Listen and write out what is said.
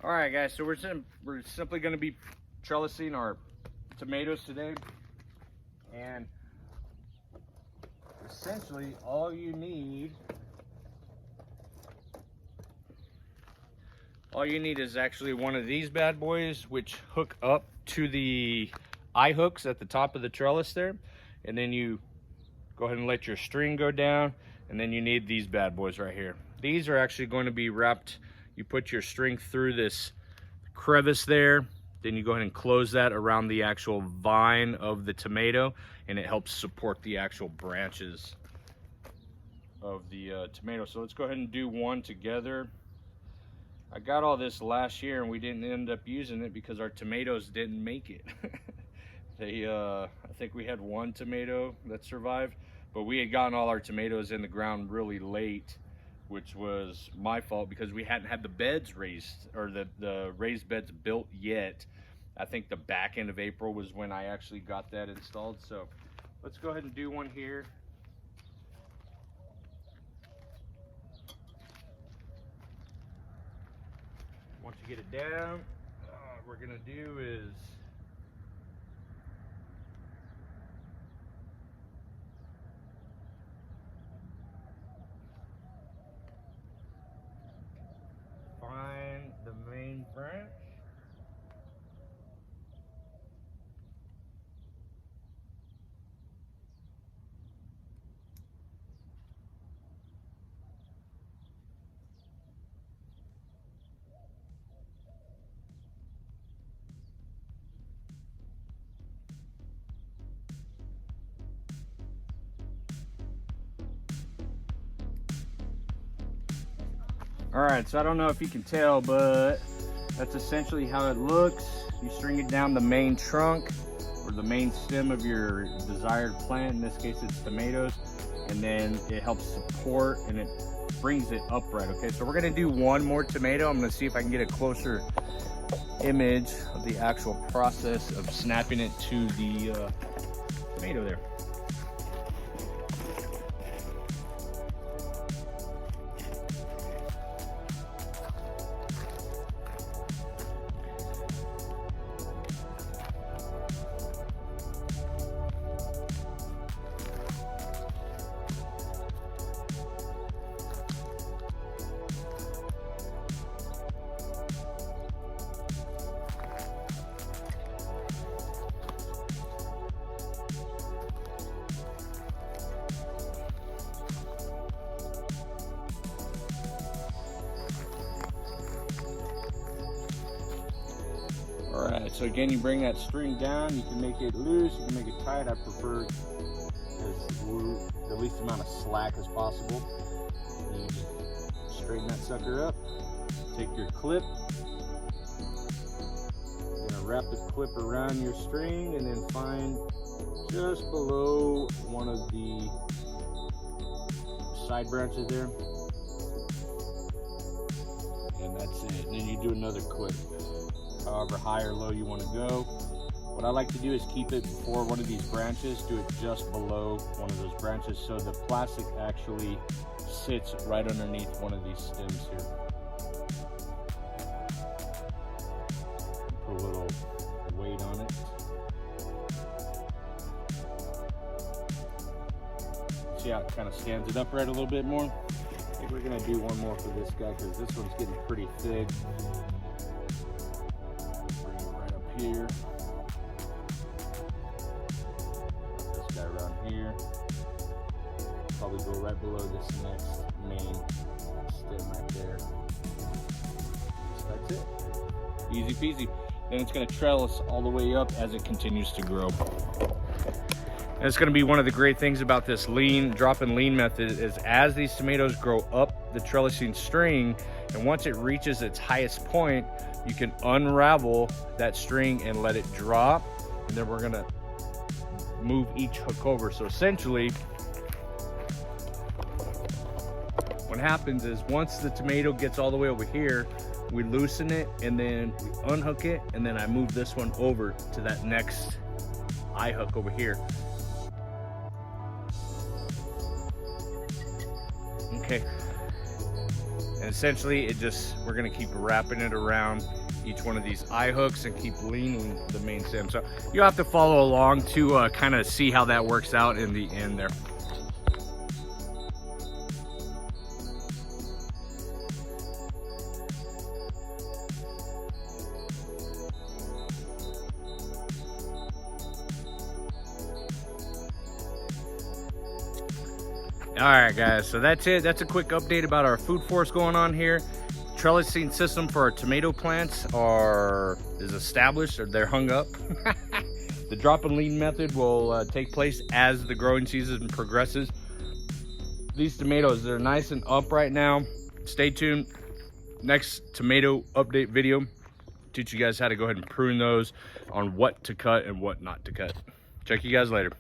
All right, guys, so we're simply going to be trellising our tomatoes today, and essentially all you need is actually one of these bad boys, which hook up to the eye hooks at the top of the trellis there, and then you go ahead and let your string go down, and then you need these bad boys right here. These are actually going to be wrapped. You put your string through this crevice there, then you go ahead and close that around the actual vine of the tomato, and it helps support the actual branches of the tomato. So let's go ahead and do one together. I got all this last year and we didn't end up using it because our tomatoes didn't make it. I think we had one tomato that survived, but we had gotten all our tomatoes in the ground really late, which was my fault because we hadn't had the beds raised, or the raised beds built yet. I think the back end of April was when I actually got that installed. So let's go ahead and do one here. Once you get it down, what we're gonna do is find the main branch. All right, so I don't know if you can tell, but that's essentially how it looks. You string it down the main trunk or the main stem of your desired plant. In this case, it's tomatoes, and then it helps support and it brings it upright. Okay, so we're gonna do one more tomato. I'm gonna see if I can get a closer image of the actual process of snapping it to the tomato there. All right, so again, you bring that string down. You can make it loose, you can make it tight. I prefer the least amount of slack as possible. And you just straighten that sucker up. Take your clip. You're gonna wrap the clip around your string and then find just below one of the side branches there. And that's it. And then you do another clip. However high or low you want to go. What I like to do is keep it before one of these branches, do it just below one of those branches so the plastic actually sits right underneath one of these stems here. Put a little weight on it. See how it kind of stands it upright a little bit more? I think we're going to do one more for this guy because this one's getting pretty thick. Here, this guy around here, probably go right below this next main stem right there. So that's it, easy peasy. Then it's going to trellis all the way up as it continues to grow. And it's going to be one of the great things about this drop and lean method is as these tomatoes grow up the trellising string, and once it reaches its highest point, you can unravel that string and let it drop, and then we're gonna move each hook over. So essentially, what happens is once the tomato gets all the way over here, we loosen it and then we unhook it, and then I move this one over to that next eye hook over here. Okay. And essentially we're gonna keep wrapping it around each one of these eye hooks and keep leaning the main stem. So you'll have to follow along to kind of see how that works out in the end there. All right, guys, so that's it. That's a quick update about our food forest going on here. Trellising system for our tomato plants is established, or they're hung up. The drop and lean method will take place as the growing season progresses. These tomatoes, they're nice and up right now. Stay tuned. Next tomato update video, teach you guys how to go ahead and prune those, on what to cut and what not to cut. Check you guys later.